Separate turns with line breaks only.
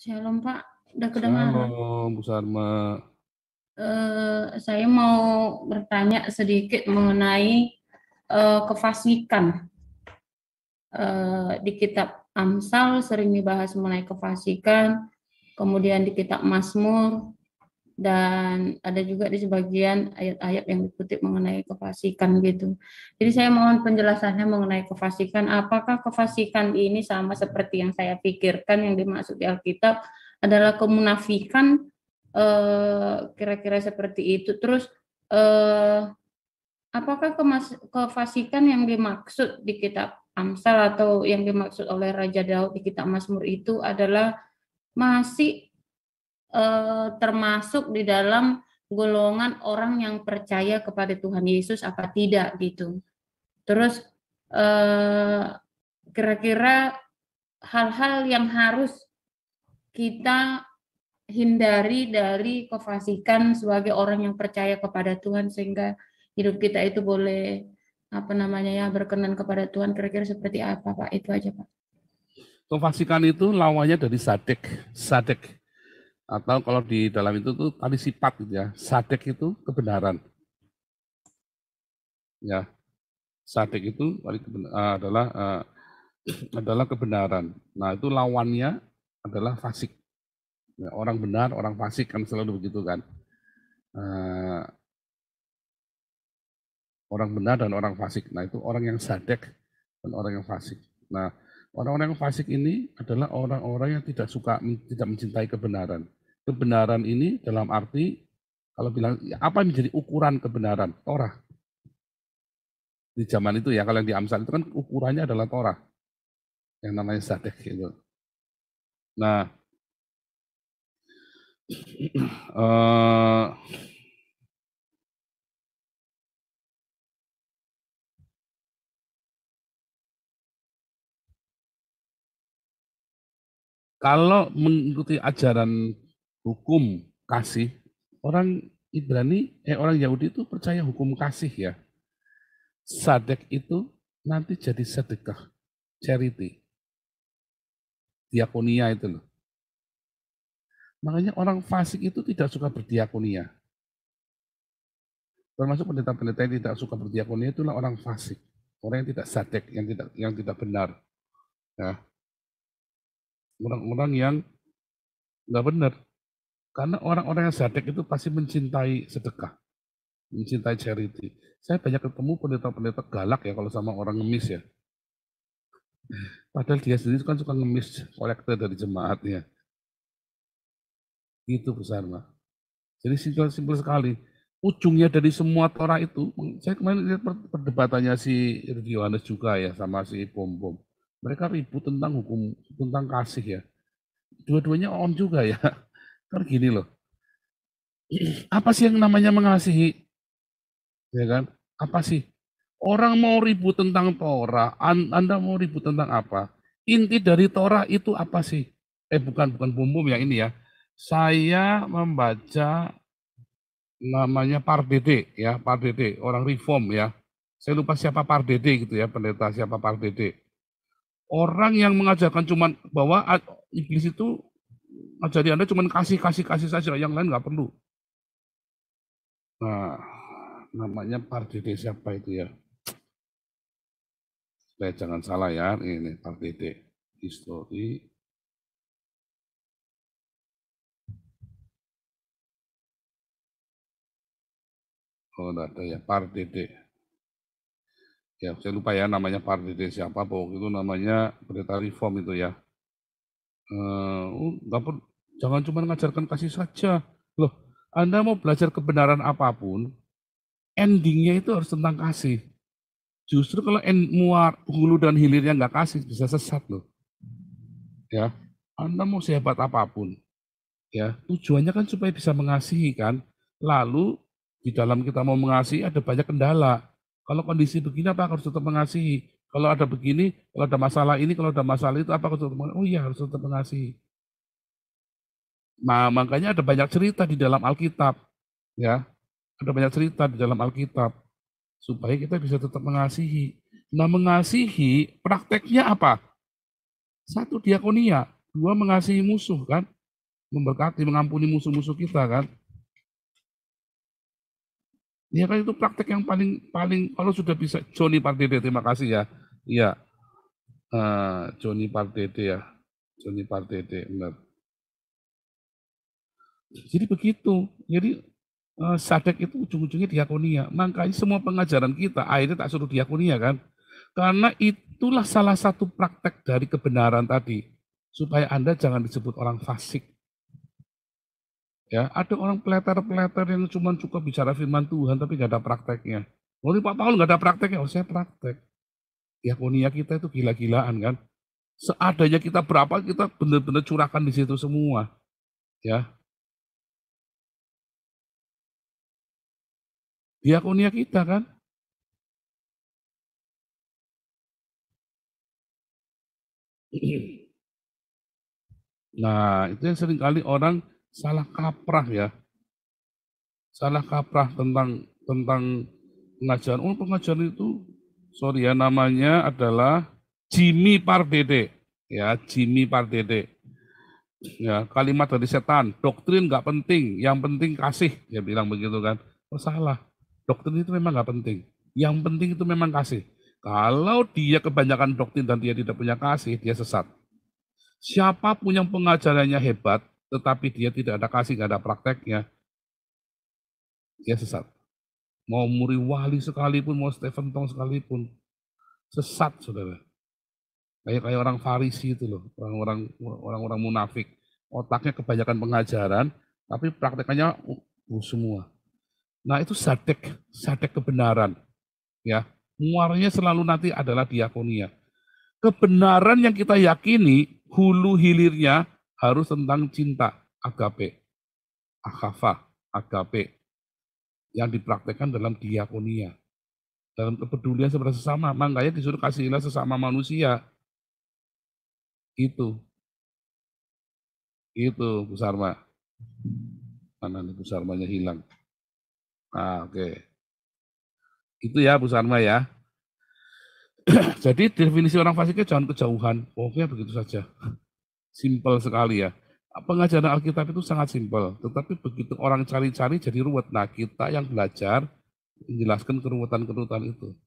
Shalom Pak, udah kedengaran.
Shalom, Bu Sarma.
Saya mau bertanya sedikit mengenai kefasikan. Di kitab Amsal sering dibahas mengenai kefasikan, kemudian di kitab Mazmur, dan ada juga di sebagian ayat-ayat yang dikutip mengenai kefasikan gitu. Jadi saya mohon penjelasannya mengenai kefasikan. Apakah kefasikan ini sama seperti yang saya pikirkan yang dimaksud di Alkitab adalah kemunafikan, kira-kira seperti itu. Terus apakah kefasikan yang dimaksud di kitab Amsal atau yang dimaksud oleh Raja Daud di kitab Mazmur itu adalah masih termasuk di dalam golongan orang yang percaya kepada Tuhan Yesus apa tidak gitu. Terus kira-kira hal-hal yang harus kita hindari dari kefasikan sebagai orang yang percaya kepada Tuhan sehingga hidup kita itu boleh berkenan kepada Tuhan, kira-kira seperti apa Pak? Itu aja Pak.
Kefasikan itu lawannya dari sadek. Atau kalau di dalam itu tuh tali sifat gitu ya. Sadek itu kebenaran. Ya, sadek itu adalah kebenaran. Nah, itu lawannya adalah fasik. Ya, orang benar, orang fasik kan selalu begitu kan. Orang benar dan orang fasik. Nah, itu orang yang sadek dan orang yang fasik. Nah, orang-orang yang fasik ini adalah orang-orang yang tidak mencintai kebenaran. Kebenaran ini dalam arti kalau bilang apa yang menjadi ukuran kebenaran? Torah. Di zaman itu ya, kalau yang di Amsal itu kan ukurannya adalah Torah. Yang namanya sadek gitu. Nah, kalau mengikuti ajaran hukum kasih, orang orang Yahudi itu percaya hukum kasih ya. Sadek itu nanti jadi sedekah, charity, diakonia itu loh. Makanya orang fasik itu tidak suka berdiakonia. Termasuk pendeta-pendeta yang tidak suka berdiakonia itulah orang fasik, orang yang tidak sadek, yang tidak benar. Ya. Orang-orang yang nggak benar. Karena orang-orang yang sadek itu pasti mencintai sedekah, mencintai charity. Saya banyak ketemu pendeta-pendeta galak ya kalau sama orang ngemis ya. Padahal dia sendiri kan suka ngemis kolektor dari jemaatnya. Itu besar mah. Jadi simpel sekali. Ujungnya dari semua Torah itu, saya kemarin lihat perdebatannya si Rudy Yohanes juga ya sama si Bom Bom. Mereka ribut tentang hukum, tentang kasih ya. Dua-duanya on juga ya. Kan gini loh. Apa sih yang namanya mengasihi? Ya kan? Apa sih? Orang mau ribut tentang Torah, Anda mau ribut tentang apa? Inti dari Torah itu apa sih? Bukan Bom Bom yang ini ya. Saya membaca namanya Pardede ya, Pardede, orang reform ya. Saya lupa siapa Pardede gitu ya, pendeta siapa Pardede. Orang yang mengajarkan cuman bahwa iblis itu ngajari Anda cuman kasih saja, yang lain nggak perlu. Nah, namanya Pardede siapa itu ya? Supaya jangan salah ya, ini Pardede histori. Oh, enggak ada ya, Pardede. Ya, saya lupa ya namanya Pardede siapa, pokoknya itu namanya pendeta reform itu ya. Jangan cuma mengajarkan kasih saja. Loh, Anda mau belajar kebenaran apapun, endingnya itu harus tentang kasih. Justru kalau hulu dan hilirnya nggak kasih, bisa sesat loh. Ya, Anda mau sehebat apapun, ya tujuannya kan supaya bisa mengasihi kan. Lalu di dalam kita mau mengasihi ada banyak kendala. Kalau kondisi begini apa harus tetap mengasihi? Kalau ada begini, kalau ada masalah ini, kalau ada masalah itu apa harus tetap mengasihi? Oh iya harus tetap mengasihi. Nah, makanya ada banyak cerita di dalam Alkitab, ya. Ada banyak cerita di dalam Alkitab supaya kita bisa tetap mengasihi. Nah, mengasihi prakteknya apa? Satu, diakonia. 2 mengasihi musuh kan, memberkati, mengampuni musuh-musuh kita kan. Ya kan itu praktek yang paling kalau sudah bisa. Joni Pardede, terima kasih ya. Iya, Joni Pardede ya, Joni Pardede, benar. Jadi begitu. Jadi sadek itu ujung-ujungnya diakonia. Makanya semua pengajaran kita akhirnya tak suruh diakonia kan. Karena itulah salah satu praktek dari kebenaran tadi. Supaya Anda jangan disebut orang fasik. Ya, ada orang peleter-peleter yang cuma suka bicara firman Tuhan tapi nggak ada prakteknya. Oh, Pak Paul nggak ada prakteknya. Oh, saya praktek. Diakonia kita itu gila-gilaan kan. Seadanya kita berapa, kita benar-benar curahkan di situ semua. Ya, diakonia kita kan. Nah, itu yang seringkali orang salah kaprah ya. Salah kaprah tentang pengajaran. Oh, pengajaran itu, sorry ya, namanya adalah Jimmy Pardede. Ya, Jimmy Pardede. Ya, kalimat dari setan, doktrin nggak penting, yang penting kasih. Dia bilang begitu kan. Oh, salah. Doktrin itu memang nggak penting. Yang penting itu memang kasih. Kalau dia kebanyakan doktrin dan dia tidak punya kasih, dia sesat. Siapapun yang pengajarannya hebat, tetapi dia tidak ada kasih, nggak ada prakteknya, dia sesat. Mau Muri Wali sekalipun, mau Stephen Tong sekalipun, sesat, saudara. Kayak orang Farisi itu loh, orang-orang munafik. Otaknya kebanyakan pengajaran, tapi praktekannya semua. Nah itu sadek kebenaran. Ya, muaranya selalu nanti adalah diakonia. Kebenaran yang kita yakini, hulu hilirnya harus tentang cinta, agape, akhafa, agape, yang dipraktekkan dalam diakonia, dalam kepedulian kepada sesama. Makanya disuruh kasihilah sesama manusia. Itu Bu Sarma. Mana nih Bu Sarmanya hilang. Nah, oke. Itu ya Bu Sarma ya. Jadi definisi orang fasiknya jangan kejauhan. Pokoknya begitu saja. Simpel sekali ya. Pengajaran Alkitab itu sangat simpel, tetapi begitu orang cari-cari jadi ruwet. Nah, kita yang belajar menjelaskan keruwetan-keruwetan itu.